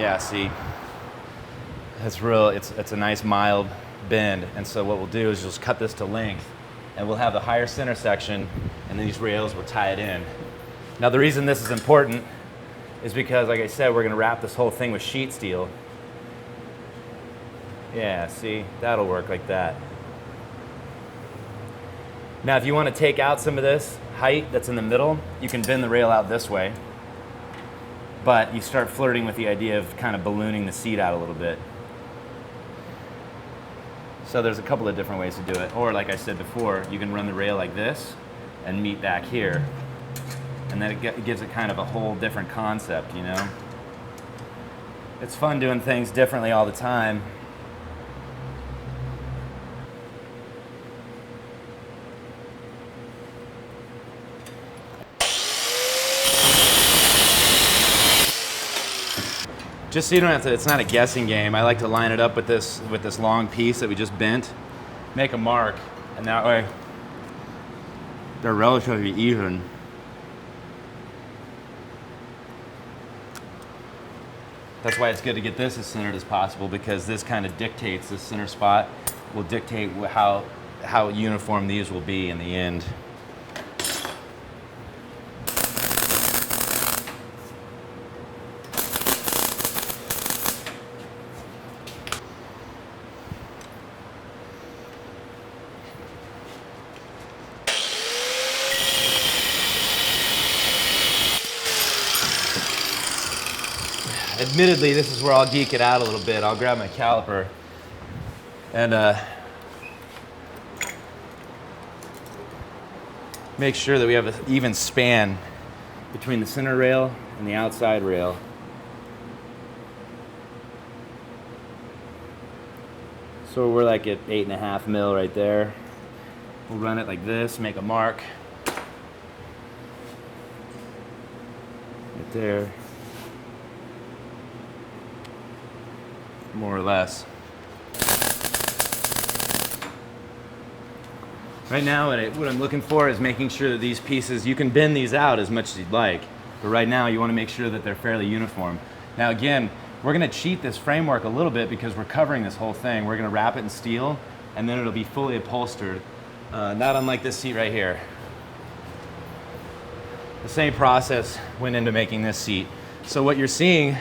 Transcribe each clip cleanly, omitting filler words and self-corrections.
Yeah, see, it's a nice mild bend, and so what we'll do is just cut this to length, and we'll have the higher center section, and then these rails will tie it in. Now the reason this is important is because, like I said, we're gonna wrap this whole thing with sheet steel. Yeah, see, that'll work like that. Now if you want to take out some of this height that's in the middle, you can bend the rail out this way, but you start flirting with the idea of kind of ballooning the seat out a little bit. So there's a couple of different ways to do it. Or like I said before, you can run the rail like this and meet back here. And then it gives it kind of a whole different concept, you know? It's fun doing things differently all the time. Just so you don't have to, it's not a guessing game. I like to line it up with this long piece that we just bent, make a mark, and that way they're relatively even. That's why it's good to get this as centered as possible, because this kind of dictates, this center spot will dictate how uniform these will be in the end. Admittedly, this is where I'll geek it out a little bit. I'll grab my caliper and make sure that we have an even span between the center rail and the outside rail. So we're like at 8.5 mil right there. We'll run it like this, make a mark right there. More or less. Right now, what I'm looking for is making sure that these pieces, you can bend these out as much as you'd like, but right now you want to make sure that they're fairly uniform. Now again, we're going to cheat this framework a little bit because we're covering this whole thing. We're going to wrap it in steel, and then it'll be fully upholstered, not unlike this seat right here. The same process went into making this seat. So what you're seeing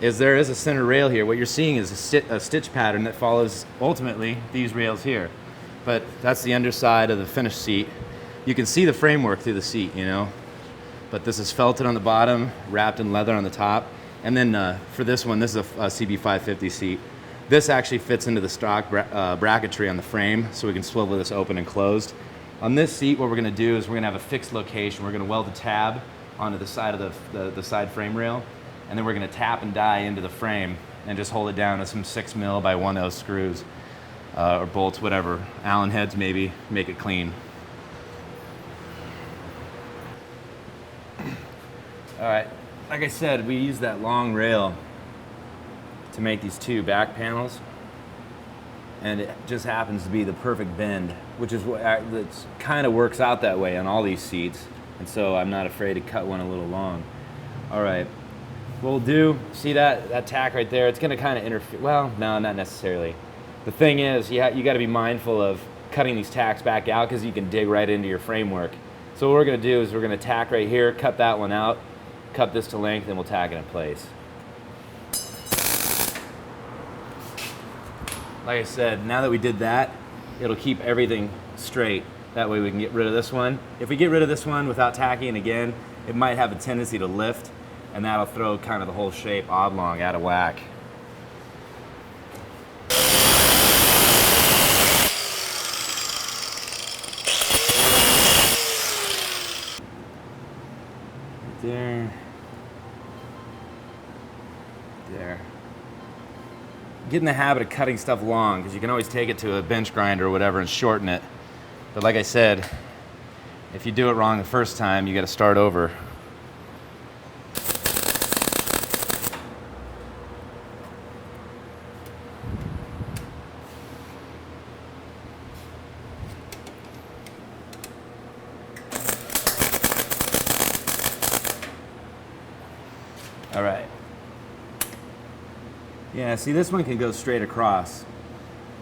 is there is a center rail here. What you're seeing is a stitch pattern that follows ultimately these rails here. But that's the underside of the finished seat. You can see the framework through the seat, you know. But this is felted on the bottom, wrapped in leather on the top. And then for this one, this is a CB550 seat. This actually fits into the stock bracketry on the frame, so we can swivel this open and closed. On this seat, what we're gonna do is we're gonna have a fixed location. We're gonna weld a tab onto the side of the side frame rail, and then we're gonna tap and die into the frame and just hold it down with some 6 mil by 1/0 screws or bolts, whatever. Allen heads maybe, make it clean. All right, like I said, we use that long rail to make these two back panels, and it just happens to be the perfect bend, which is what it kind of works out that way on all these seats, and so I'm not afraid to cut one a little long. All right. What we'll do, see that tack right there, it's gonna kind of interfere, well, no, not necessarily. The thing is, you gotta be mindful of cutting these tacks back out because you can dig right into your framework. So what we're gonna do is we're gonna tack right here, cut that one out, cut this to length, and we'll tack it in place. Like I said, now that we did that, it'll keep everything straight. That way we can get rid of this one. If we get rid of this one without tacking again, it might have a tendency to lift, and that'll throw kind of the whole shape oblong out of whack. There. There. Get in the habit of cutting stuff long, because you can always take it to a bench grinder or whatever and shorten it. But like I said, if you do it wrong the first time, you got to start over. All right. Yeah, see, this one can go straight across.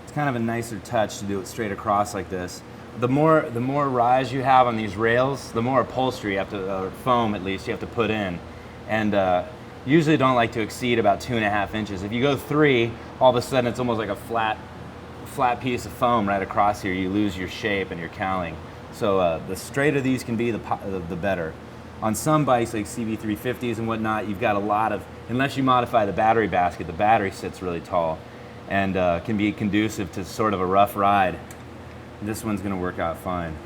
It's kind of a nicer touch to do it straight across like this. The more rise you have on these rails, the more upholstery you have to, or foam at least, you have to put in. And usually don't like to exceed about 2.5 inches. If you go 3, all of a sudden it's almost like a flat piece of foam right across here. You lose your shape and your cowling. So the straighter these can be, the better. On some bikes like CB350s and whatnot, you've got a lot of, unless you modify the battery basket, the battery sits really tall and can be conducive to sort of a rough ride. This one's gonna work out fine.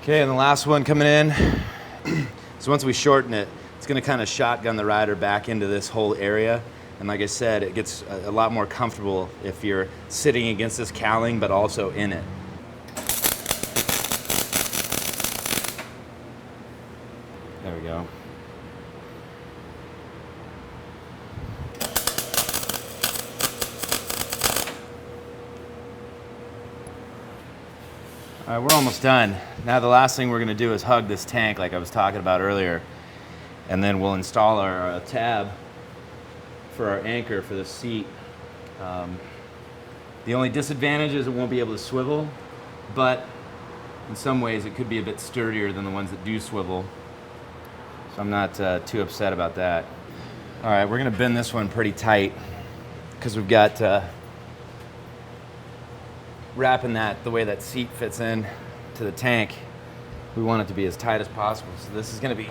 Okay, and the last one coming in. So once we shorten it, it's gonna kind of shotgun the rider back into this whole area. And like I said, it gets a lot more comfortable if you're sitting against this cowling, but also in it. There we go. All right, we're almost done. Now the last thing we're gonna do is hug this tank like I was talking about earlier, and then we'll install our tab for our anchor for the seat. The only disadvantage is it won't be able to swivel, but in some ways it could be a bit sturdier than the ones that do swivel. So I'm not too upset about that. All right, we're gonna bend this one pretty tight because we've got wrapping that the way that seat fits in to the tank. We want it to be as tight as possible. So this is gonna be,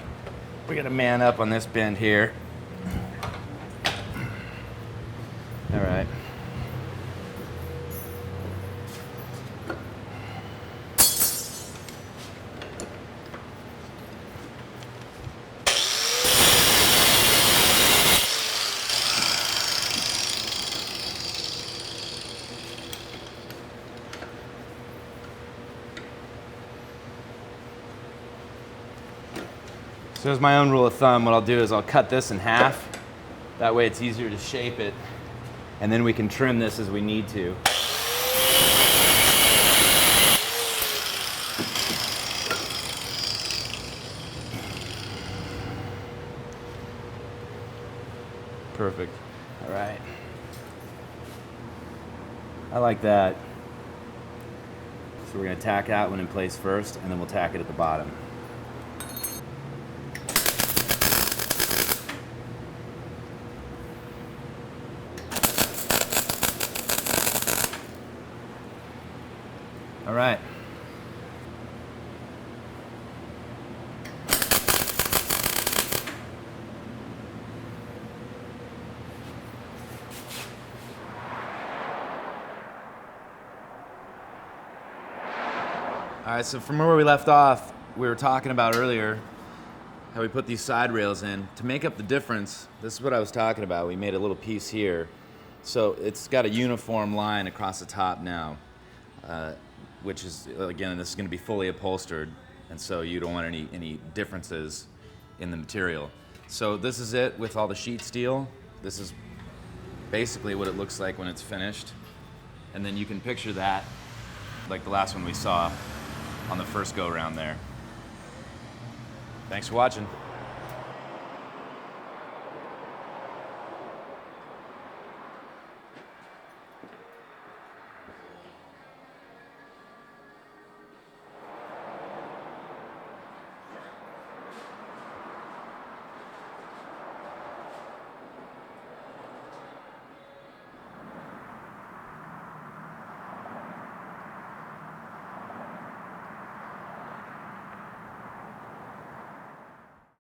we're gonna man up on this bend here. All right. So as my own rule of thumb, what I'll do is I'll cut this in half. That way it's easier to shape it, and then we can trim this as we need to. Perfect. All right. I like that. So we're gonna tack that one in place first, and then we'll tack it at the bottom. All right. All right, so from where we left off, we were talking about earlier how we put these side rails in. To make up the difference, this is what I was talking about. We made a little piece here. So it's got a uniform line across the top now, which is, again, this is gonna be fully upholstered, and so you don't want any differences in the material. So this is it with all the sheet steel. This is basically what it looks like when it's finished. And then you can picture that like the last one we saw on the first go around there. Thanks for watching.